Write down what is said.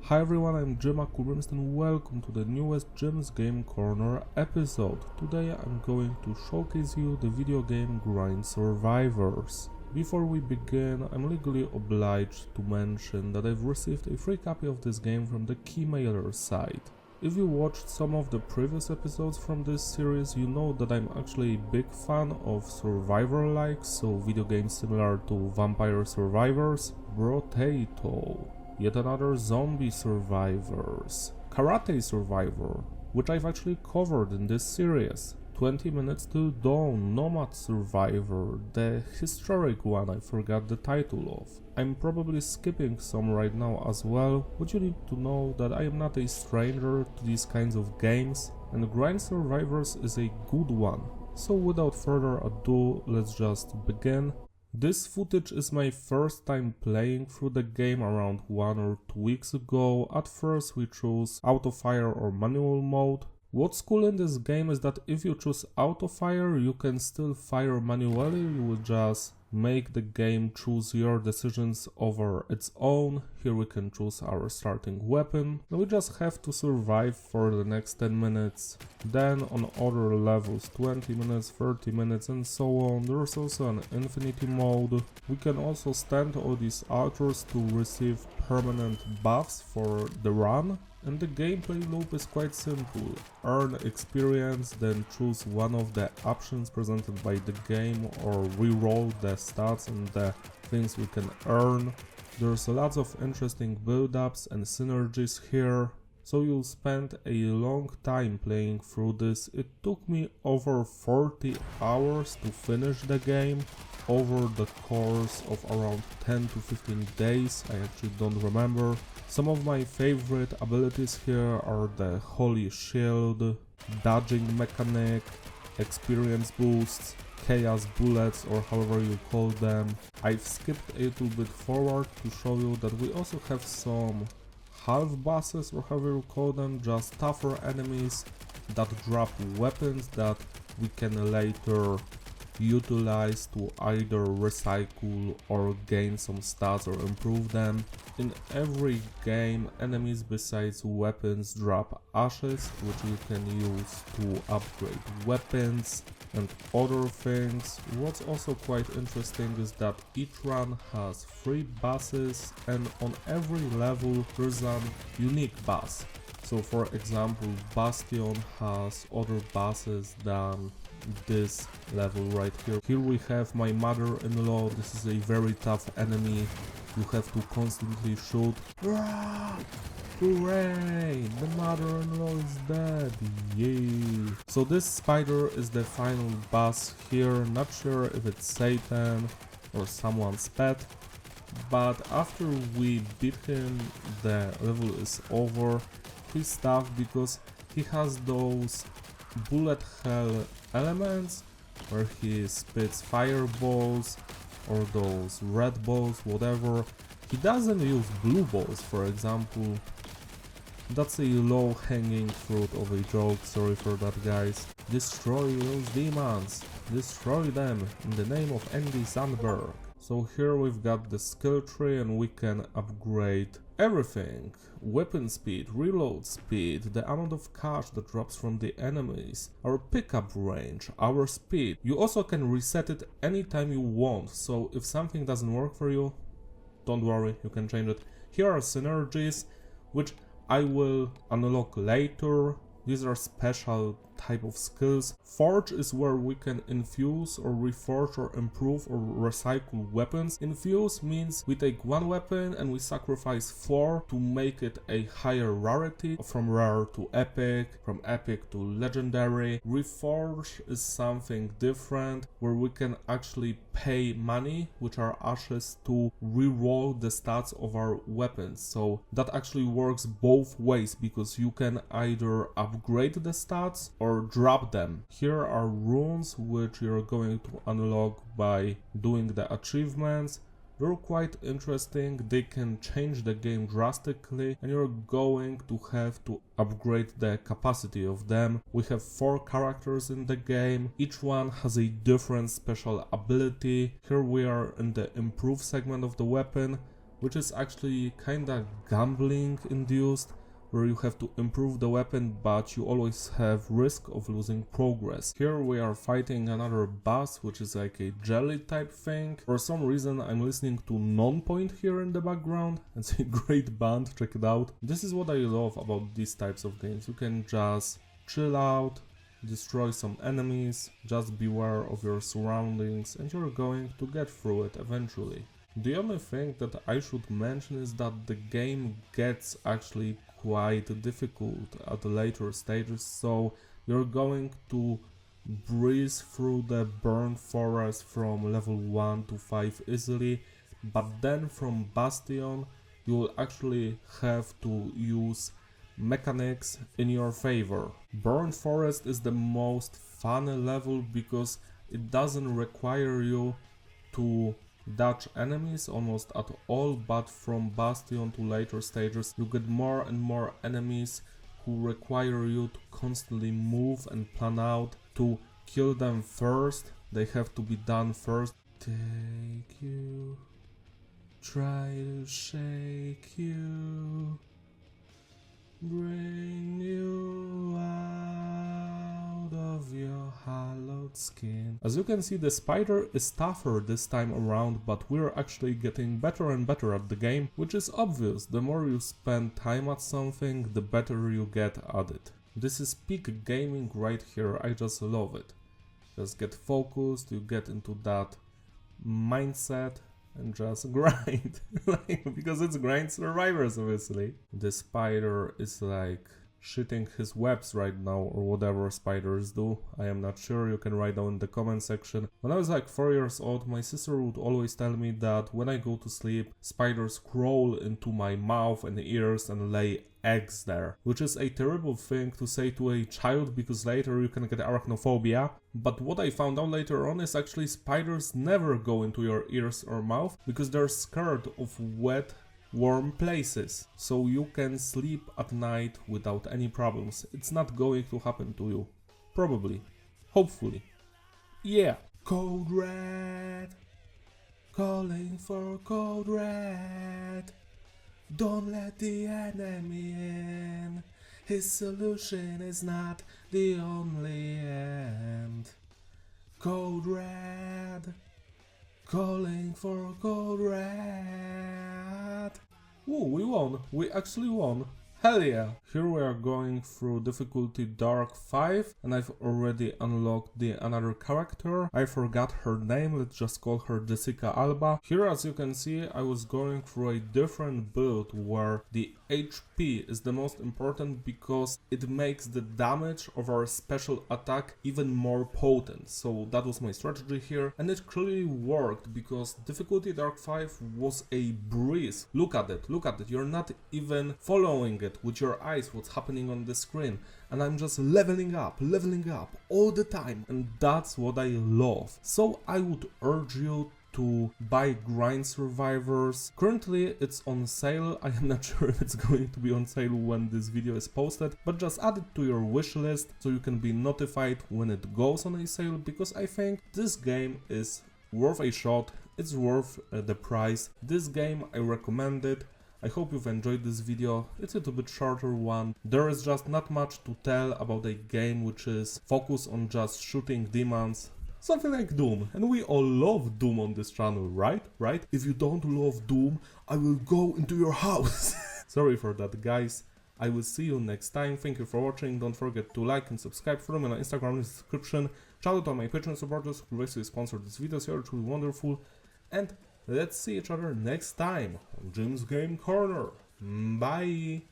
Hi everyone, I'm Jim and welcome to the newest Jim's Game Corner episode. Today I'm going to showcase you the video game Grind Survivors. Before we begin, I'm legally obliged to mention that I've received a free copy of this game from the Keymailer site. If you watched some of the previous episodes from this series, you know that I'm actually a big fan of survivor-like, so video games similar to Vampire Survivors, Brotato, yet another Zombie Survivors, Karate Survivor, which I've actually covered in this series, 20 Minutes to Dawn, Nomad Survivor, the historic one I forgot the title of. I'm probably skipping some right now as well, but you need to know that I am not a stranger to these kinds of games, and Grind Survivors is a good one. So without further ado, let's just begin. This footage is my first time playing through the game around 1 or 2 weeks ago. At first we chose auto fire or manual mode. What's cool in this game is that if you choose auto fire, you can still fire manually. You will just make the game choose your decisions over its own. Here we can choose our starting weapon. Now we just have to survive for the next 10 minutes. Then on other levels, 20 minutes, 30 minutes and so on. There's also an infinity mode. We can also stand all these altars to receive permanent buffs for the run. And the gameplay loop is quite simple. Earn experience, then choose one of the options presented by the game or reroll the stats and the things we can earn. There's lots of interesting build-ups and synergies here. So you'll spend a long time playing through this. It took me over 40 hours to finish the game over the course of around 10 to 15 days, I actually don't remember. Some of my favorite abilities here are the Holy Shield, dodging mechanic, experience boosts, chaos bullets or however you call them. I've skipped a little bit forward to show you that we also have some half bosses or however you call them, just tougher enemies that drop weapons that we can later utilize to either recycle or gain some stats or improve them. In every game, enemies besides weapons drop ashes, which you can use to upgrade weapons and other things. What's also quite interesting is that each run has 3 bosses and on every level there's an unique boss. So for example, Bastion has other bosses than this level right here. Here we have my mother-in-law. This is a very tough enemy. You have to constantly shoot. Hooray! The mother-in-law is dead. Yay! So this spider is the final boss here. Not sure if it's Satan or someone's pet, but after we beat him, the level is over. He's tough because he has those bullet hell elements where he spits fireballs or those red balls, whatever. He doesn't use blue balls, for example. That's a low hanging fruit of a joke, sorry for that guys. Destroy those demons, destroy them in the name of Andy Sandberg. So here we've got the skill tree and we can upgrade everything. Weapon speed, reload speed, the amount of cash that drops from the enemies, our pickup range, our speed. You also can reset it anytime you want, so if something doesn't work for you, don't worry, you can change it. Here are synergies, which I will unlock later. These are special type of skills. Forge is where we can infuse or reforge or improve or recycle weapons. Infuse means we take one weapon and we sacrifice 4 to make it a higher rarity, from rare to epic, from epic to legendary. Reforge is something different where we can actually pay money, which are ashes, to reroll the stats of our weapons. So that actually works both ways because you can either upgrade the stats or drop them. Here are runes which you're going to unlock by doing the achievements. They're quite interesting, they can change the game drastically and you're going to have to upgrade the capacity of them. We have 4 characters in the game, each one has a different special ability. Here we are in the improve segment of the weapon. which is actually kinda gambling induced, where you have to improve the weapon but you always have risk of losing progress. Here we are fighting another boss, which is like a jelly type thing. For some reason I'm listening to Non-Point here in the background. It's a great band, check it out. This is what I love about these types of games. You can just chill out, destroy some enemies, just beware of your surroundings and you're going to get through it eventually. The only thing that I should mention is that the game gets actually quite difficult at the later stages, so you're going to breeze through the burnt forest from level 1 to 5 easily, but then from Bastion you will actually have to use mechanics in your favor. Burnt forest is the most fun level because it doesn't require you to dodge enemies almost at all, but from Bastion to later stages you get more and more enemies who require you to constantly move and plan out to kill them first. They have to be done first. Take you, try to shake you, bring you out of your hallowed skin. As you can see, the spider is tougher this time around, but we're actually getting better and better at the game, which is obvious. The more you spend time at something, the better you get at it. This is peak gaming right here, I just love it. Just get focused, you get into that mindset and just grind. Because it's grind survivors, obviously. The spider is like shitting his webs right now, or whatever spiders do. I am not sure, you can write down in the comment section. When I was like 4 years old, my sister would always tell me that when I go to sleep, spiders crawl into my mouth and ears and lay eggs there, which is a terrible thing to say to a child because later you can get arachnophobia. But what I found out later on is actually spiders never go into your ears or mouth because they're scared of wet, warm places, so you can sleep at night without any problems. It's not going to happen to you. Probably. Hopefully. Yeah. Code Red. Calling for Code Red. Don't let the enemy in. His solution is not the only end. Code Red. Calling for Code Red. Ooh, we won. We actually won. Hell yeah! Here we are going through difficulty Dark 5 and I've already unlocked the another character. I forgot her name, let's just call her Jessica Alba. Here, as you can see, I was going through a different build where the HP is the most important because it makes the damage of our special attack even more potent. So that was my strategy here and it clearly worked because difficulty Dark 5 was a breeze. Look at it, you're not even following it with your eyes what's happening on the screen, and I'm just leveling up all the time, and that's what I love. So I would urge you to buy Grind Survivors. Currently it's on sale. I am not sure if it's going to be on sale when this video is posted, but just add it to your wish list so you can be notified when it goes on a sale, because I think this game is worth a shot. It's worth the price. This game, I recommend it. I hope you've enjoyed this video. It's a little bit shorter one. There is just not much to tell about a game which is focused on just shooting demons. Something like Doom. And we all love Doom on this channel, right? If you don't love Doom, I will go into your house. Sorry for that, guys. I will see you next time. Thank you for watching. Don't forget to like and subscribe. Follow me on Instagram in the description. Shout out to my Patreon supporters who basically sponsored this video. You're truly wonderful. And let's see each other next time on Jim's Game Corner. Bye!